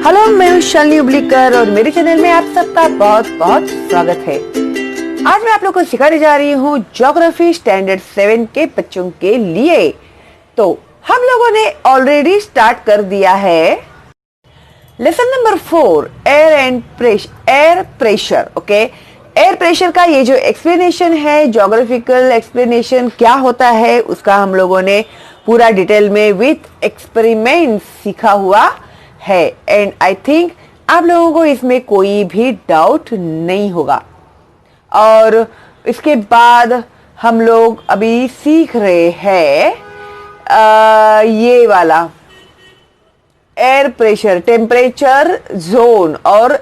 Hello, मैं हूँ शालिनी उबलीकर और मेरे चैनल में आप सबका बहुत बहुत स्वागत है। आज मैं आप लोगों को सिखाने जा रही हूँ ज्योग्राफी स्टैंडर्ड 7 के बच्चों के लिए। तो हम लोगों ने ऑलरेडी स्टार्ट कर दिया है lesson number 4, air pressure. Okay, air pressure का ये जो एक्सप्लेनेशन है, ज्योग्राफिकल एक्सप्लेनेशन क्या होता है, उसका हम लोगों ने पूरा डिटेल में विथ एक्सपेरिमेंट सीखा हुआ है। एंड आई थिंक आप लोगों को इसमें कोई भी डाउट नहीं होगा। और इसके बाद हम लोग अभी सीख रहे हैं ये वाला एयर प्रेशर, टेम्परेचर जोन और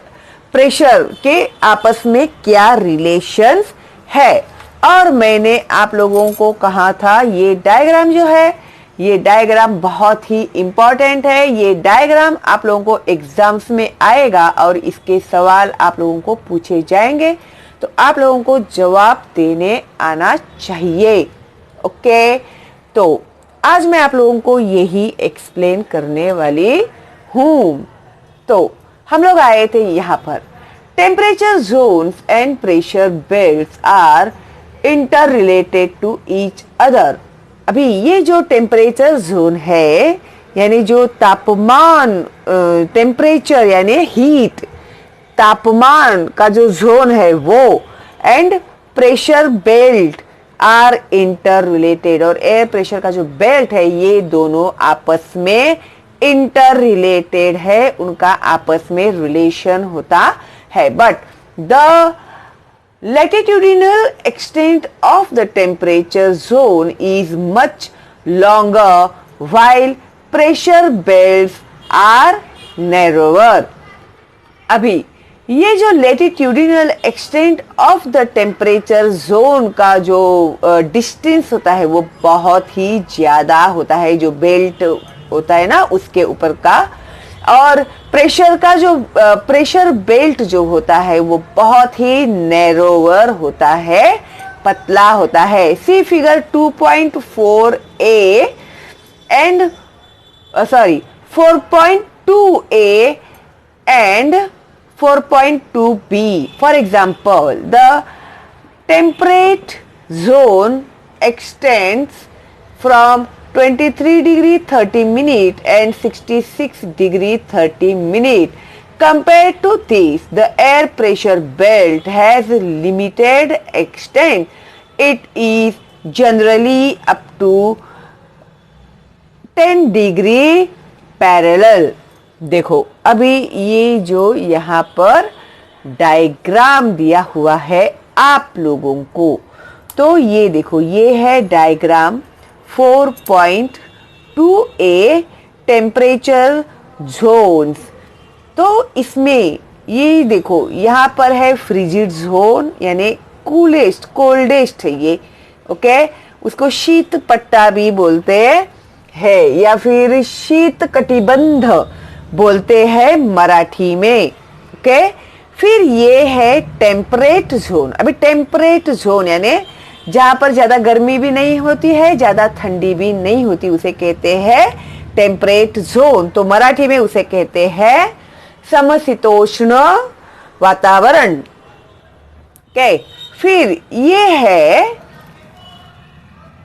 प्रेशर के आपस में क्या रिलेशंस है। और मैंने आप लोगों को कहा था ये डायग्राम जो है, ये डायग्राम बहुत ही इंपॉर्टेंट है। ये डायग्राम आप लोगों को एग्जाम्स में आएगा और इसके सवाल आप लोगों को पूछे जाएंगे, तो आप लोगों को जवाब देने आना चाहिए। ओके, तो आज मैं आप लोगों को यही एक्सप्लेन करने वाली हूँ। तो हम लोग आए थे यहाँ पर, temperature zones and pressure belts are interrelated to each other. अभी ये जो टेम्परेचर जोन है, यानी जो तापमान, टेम्परेचर यानी हीट, तापमान का जो जोन है वो, and pressure belt are interrelated, और एयर प्रेशर का जो बेल्ट है ये दोनों आपस में इंटर रिलेटेड है, उनका आपस में रिलेशन होता है। But the latitudinal extent of the temperature zone is much longer while pressure belts are narrower। अभी ये जो latitudinal extent of the temperature zone का जो distance होता है वो बहुत ही ज्यादा होता है, जो बेल्ट होता है ना उसके ऊपर का। और प्रेशर का जो प्रेशर बेल्ट जो होता है वो बहुत ही नैरोवर होता है, पतला होता है। See figure 2.4a and 4.2a and 4.2b। For example, the temperate zone extends from 23 degree 30 minute and 66 degree 30 minute. Compared to this, the air pressure belt has limited extent. It is generally up to 10 degree parallel। देखो अभी ये जो यहाँ पर diagram दिया हुआ है आप लोगों को, तो ये देखो ये है डायग्राम 4.2a टेम्परेचर जोन्स। तो इसमें ये देखो यहाँ पर है फ्रिजिड जोन, यानी कूलेस्ट, कोल्डेस्ट है ये। ओके, उसको शीत पट्टा भी बोलते हैं या फिर शीत कटिबंध बोलते हैं मराठी में। ओके, फिर ये है टेम्परेट जोन। अभी टेम्परेट जोन यानी जहां पर ज्यादा गर्मी भी नहीं होती है, ज्यादा ठंडी भी नहीं होती, उसे कहते हैं टेम्परेट जोन। तो मराठी में उसे कहते हैं समशीतोष्ण वातावरण। ओके, फिर ये है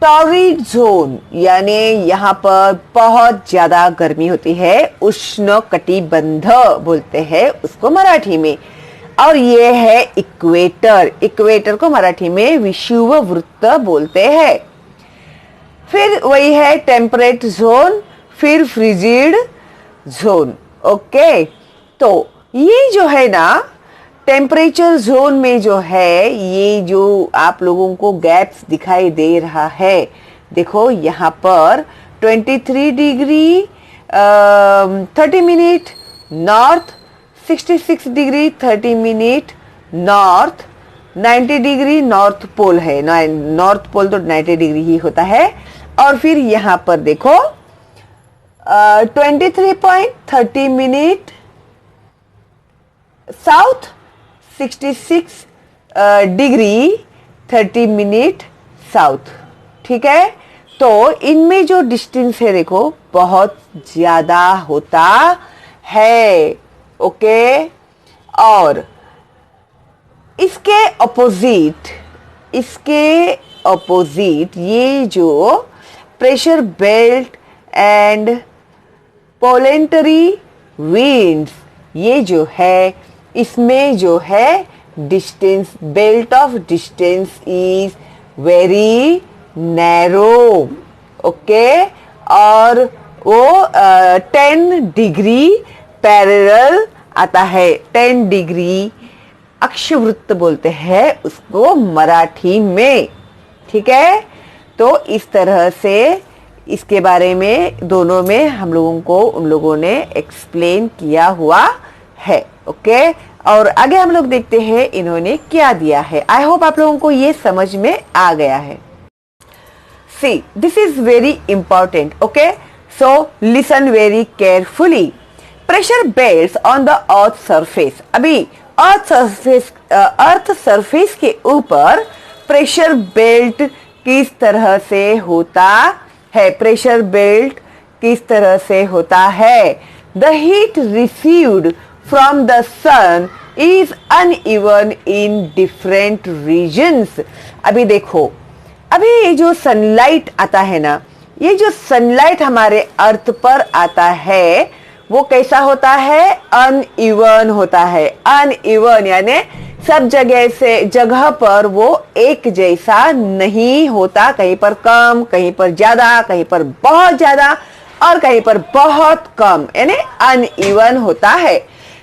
टॉरिड जोन, यानी यहाँ पर बहुत ज्यादा गर्मी होती है, उष्ण कटिबंध बोलते हैं उसको मराठी में। और ये है इक्वेटर, इक्वेटर को मराठी में विषुववृत्त बोलते हैं। फिर वही है टेम्परेट जोन, फिर फ्रिजिड जोन। ओके, तो ये जो है ना टेम्परेचर जोन में जो है, ये जो आप लोगों को गैप्स दिखाई दे रहा है, देखो यहाँ पर 23 degree 30 minute north, 66 degree 30 minute north, 90 degree north pole है। नॉर्थ पोल तो 90 डिग्री ही होता है। और फिर यहाँ पर देखो 23.30 minute south, 66 degree 30 minute south. ठीक है, तो इनमें जो डिस्टेंस है देखो बहुत ज्यादा होता है। ओके। और इसके अपोजिट ये जो प्रेशर बेल्ट एंड पोलेंटरी विंड्स, ये जो है इसमें जो है distance, belt of distance is very narrow, okay. और वो 10 डिग्री पैरेलल आता है, 10 डिग्री अक्षवृत्त बोलते हैं उसको मराठी में, ठीक है। तो इस तरह से इसके बारे में दोनों में हम लोगों को उन लोगों ने एक्सप्लेन किया हुआ है, ओके। और आगे हम लोग देखते हैं इन्होंने क्या दिया है। आई होप आप लोगों को ये समझ में आ गया है। See, this is very important, okay. So listen very carefully. Pressure belts on the earth surface. अभी अर्थ सरफेस के ऊपर प्रेशर बेल्ट किस तरह से होता है, प्रेशर बेल्ट किस तरह से होता है। The heat received from the sun is uneven in different regions. अभी देखो, अभी ये जो सनलाइट आता है ना, ये जो सनलाइट हमारे अर्थ पर आता है वो कैसा होता है, अनइवन होता है। अनइवन यानी सब जगह पर वो एक जैसा नहीं होता, कहीं पर कम, कहीं पर ज्यादा, कहीं पर बहुत ज्यादा और कहीं पर बहुत कम, यानी अनइवन होता है।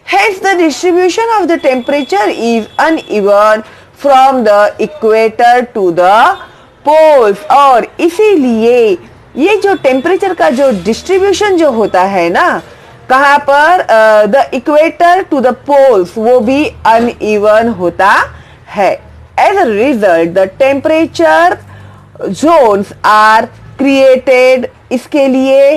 Hence the distribution of the temperature is uneven from the equator to the poles। और इसीलिए ये जो टेम्परेचर का जो डिस्ट्रीब्यूशन जो होता है ना, कहाँ पर, the equator to the poles, वो भी अनइवन होता है। As a result the temperature zones are created. इसके लिए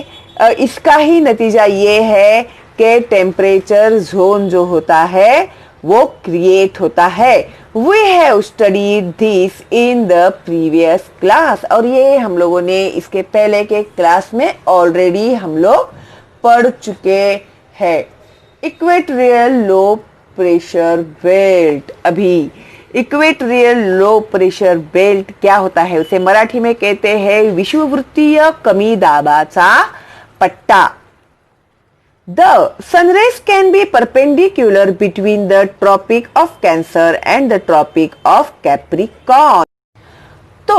इसका ही नतीजा ये है कि टेम्परेचर जोन जो होता है वो क्रिएट होता है। We have studied this in the previous class। और ये हम लोगों ने इसके पहले के क्लास में ऑलरेडी हम लोग पढ़ चुके हैं। Equatorial low pressure belt. अभी इक्वेटोरियल लो प्रेशर बेल्ट क्या होता है, उसे मराठी में कहते हैं विषुववृत्तीय कमी दाबाचा पट्टा। The sun rays can be perpendicular between the Tropic of Cancer and the Tropic of Capricorn। तो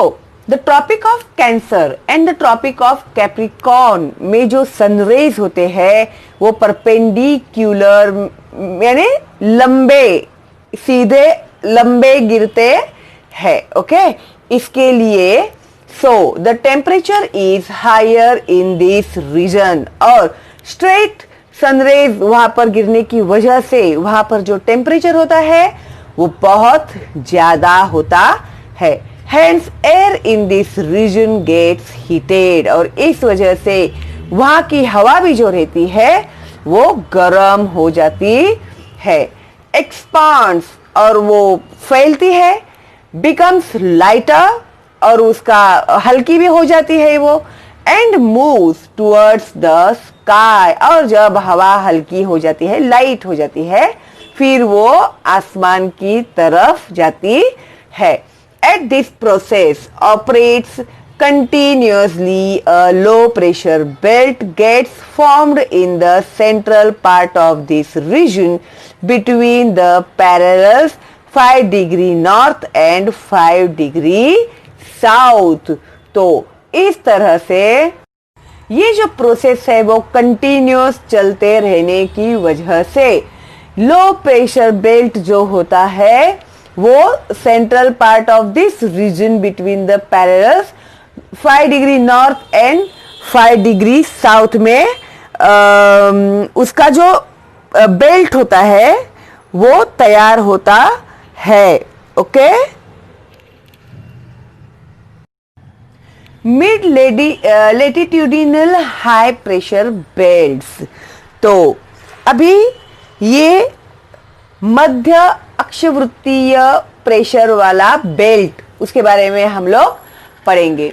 the Tropic of Cancer and the Tropic of Capricorn में जो सन रेज होते हैं वो परपेंडिकुलर यानी लंबे, सीधे लंबे गिरते हैं, ओके। इसके लिए the temperature is higher in this region। और स्ट्रेट सनरेज वहां पर गिरने की वजह से वहां पर जो टेम्परेचर होता है वो बहुत ज्यादा होता है। Hence air in this region gets heated। और इस वजह से वहां की हवा भी जो रहती है वो गर्म हो जाती है। Expands और वो फैलती है। Becomes lighter और उसका हल्की भी हो जाती है वो। And moves towards the sky. और जब हवा हल्की हो जाती है, लाइट हो जाती है, फिर वो आसमान की तरफ जाती है। At this process operates continuously a low pressure belt gets formed in the central part of this region between the parallels 5 degree north and 5 degree south। तो इस तरह से ये जो प्रोसेस है वो कंटिन्यूस चलते रहने की वजह से लो प्रेशर बेल्ट जो होता है वो central part of this region between the parallels 5 degree north and 5 degree south में उसका जो बेल्ट होता है वो तैयार होता है। Okay, mid latitudinal high pressure belts. तो अभी ये मध्य अक्षवृत्तीय प्रेशर वाला बेल्ट, उसके बारे में हम लोग पढ़ेंगे।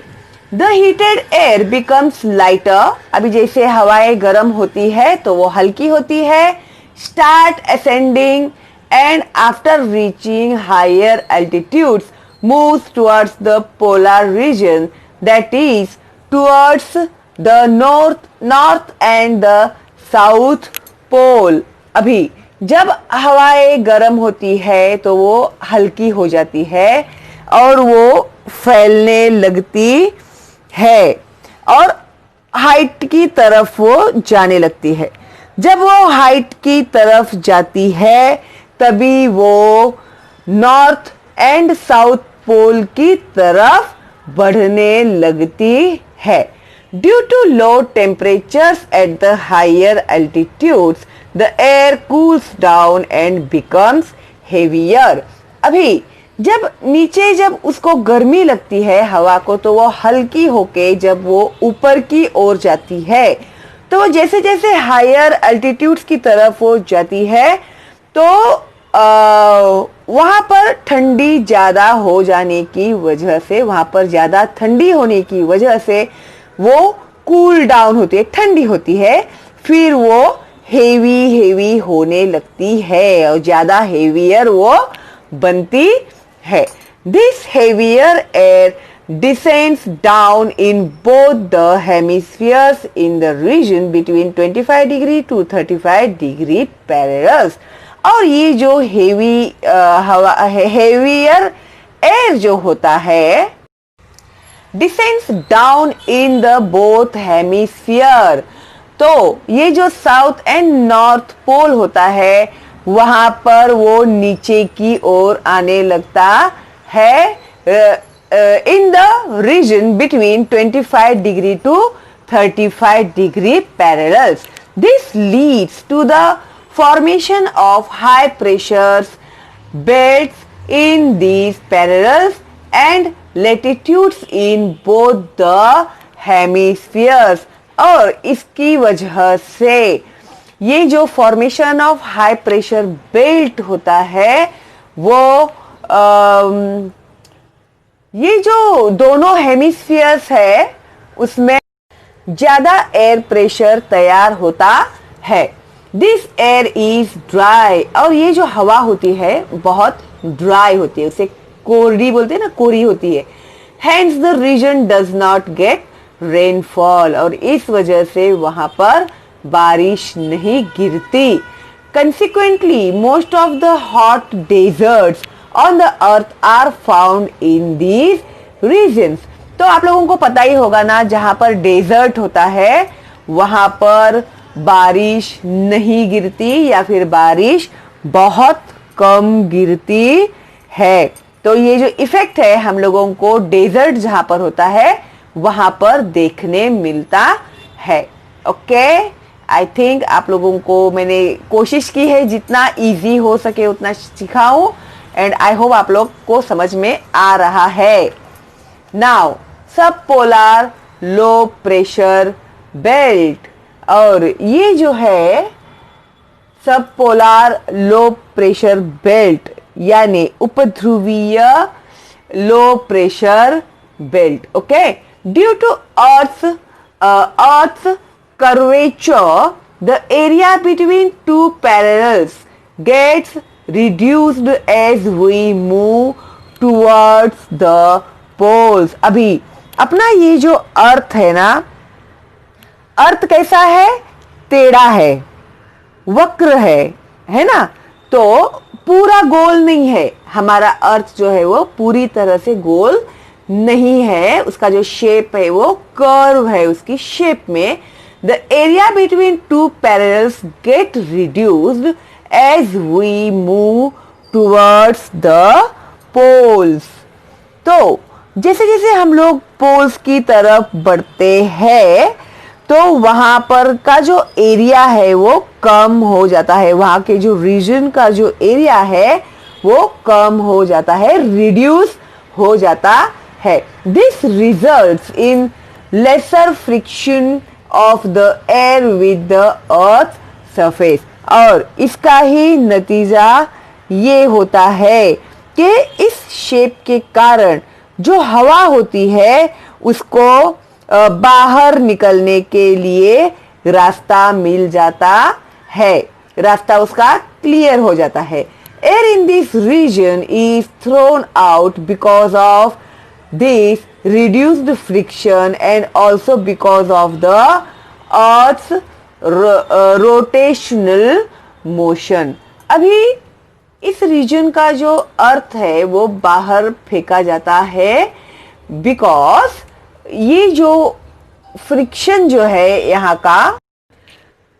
The heated air becomes lighter. अभी जैसे हवाएं गर्म होती है तो वो हल्की होती है। start ascending and after reaching higher altitudes moves towards the polar region, that is towards the north and the south pole. अभी जब हवाएं गर्म होती है तो वो हल्की हो जाती है और वो फैलने लगती है और हाइट की तरफ वो जाने लगती है। जब वो हाइट की तरफ जाती है तभी वो नॉर्थ एंड साउथ पोल की तरफ बढ़ने लगती है। Due to low temperatures at the higher altitudes the air cools down and becomes heavier. अभी जब उसको गर्मी लगती है हवा को तो वो हल्की होके जब वो ऊपर की ओर जाती है तो वो जैसे जैसे हायर एल्टीट्यूड्स की तरफ वो जाती है तो वहां पर ठंडी ज्यादा हो जाने की वजह से, वहां पर ज्यादा ठंडी होने की वजह से वो कूल डाउन होती है, ठंडी होती है, फिर वो हेवी होने लगती है और ज्यादा हेवियर वो बनती है। This heavier air descends down in both the hemispheres in the region between 25 degree to 35 degree parallels। और ये जो हेवियर एयर जो होता है descends down in the both hemisphere, तो ये जो साउथ एंड नॉर्थ पोल होता है वहां पर वो नीचे की ओर आने लगता है in the region between 25 degree to 35 degree parallels. This leads to the formation of high pressure belts in these parallels and latitudes in both the hemispheres। और इसकी वजह से ये जो formation of high pressure belt होता है वो ये जो दोनों हेमिस्फीयर्स है उसमें ज्यादा एयर प्रेशर तैयार होता है। दिस एयर इज ड्राई, और ये जो हवा होती है बहुत ड्राई होती है, उसे कोरडी बोलते हैं ना, कोरी होती है। Hence the region does not get rainfall, और इस वजह से वहां पर बारिश नहीं गिरती। Consequently most of the hot deserts on the earth are found in these regions। तो आप लोगों को पता ही होगा ना, जहां पर डेजर्ट होता है वहां पर बारिश नहीं गिरती या फिर बारिश बहुत कम गिरती है। तो ये जो इफेक्ट है हम लोगों को डेजर्ट जहां पर होता है वहां पर देखने मिलता है। ओके, आई थिंक आप लोगों को मैंने कोशिश की है जितना इजी हो सके उतना सिखाऊं, एंड आई होप आप लोग को समझ में आ रहा है। नाउ सब पोलर लो प्रेशर बेल्ट, और ये जो है सब पोलर लो प्रेशर बेल्ट यानी उपध्रुवीय low pressure belt. Okay, due to earth curvature the area between two parallels gets reduced as we move towards the poles। अभी अपना ये जो अर्थ है ना, अर्थ कैसा है, टेढ़ा है, वक्र है ना, तो पूरा गोल नहीं है। हमारा अर्थ जो है वो पूरी तरह से गोल नहीं है, उसका जो शेप है वो कर्व है, उसकी शेप में the area between two parallels get reduced as we move towards the poles। तो जैसे जैसे हम लोग पोल्स की तरफ बढ़ते हैं तो वहां पर का जो एरिया है वो कम हो जाता है, वहां के जो रीजन का जो एरिया है वो कम हो जाता है, रिड्यूस हो जाता है। This results in laser friction of the air with the earth surface। और इसका ही नतीजा ये होता है कि इस शेप के कारण जो हवा होती है उसको बाहर निकलने के लिए रास्ता मिल जाता है। रास्ता उसका क्लियर हो जाता है। Air in this region is thrown out because of this reduced friction and also because of the earth's rotational motion। अभी इस रीजन का जो अर्थ है वो बाहर फेंका जाता है बिकॉज ये जो फ्रिक्शन जो है यहाँ का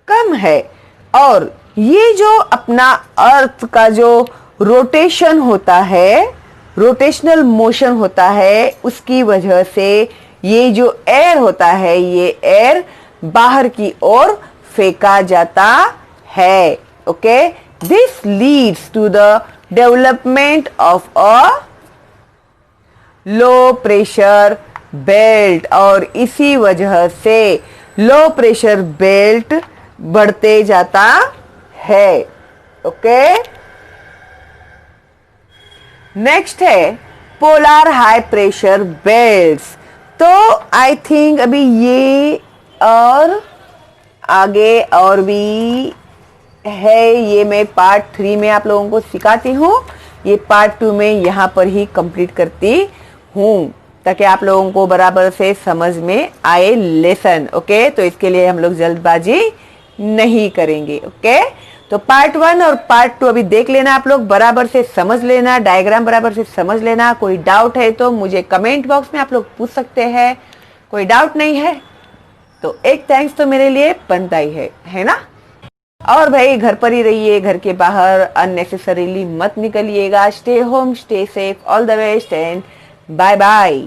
कम है और ये जो अपना अर्थ का जो रोटेशन होता है, रोटेशनल मोशन होता है, उसकी वजह से ये जो एयर होता है ये एयर बाहर की ओर फेंका जाता है। Okay, this leads to the development of a low pressure belt और इसी वजह से लो प्रेशर बेल्ट बढ़ते जाता है। ओके, नेक्स्ट है पोलर हाई प्रेशर बेल्ट्स। तो आई थिंक अभी ये और आगे और भी है, ये मैं पार्ट 3 में आप लोगों को सिखाती हूँ, ये पार्ट 2 में यहाँ पर ही कंप्लीट करती हूँ ताकि आप लोगों को बराबर से समझ में आए लेसन। ओके, तो इसके लिए हम लोग जल्दबाजी नहीं करेंगे। ओके, तो पार्ट 1 और पार्ट 2 अभी देख लेना, आप लोग बराबर से समझ लेना, डायग्राम बराबर से समझ लेना। कोई डाउट है तो मुझे कमेंट बॉक्स में आप लोग पूछ सकते हैं, कोई डाउट नहीं है तो एक थैंक्स तो मेरे लिए बनता ही है ना। और भाई घर पर ही रहिए, घर के बाहर अननेसेसरीली मत निकलिएगा। Stay home, stay safe, all the best and bye bye.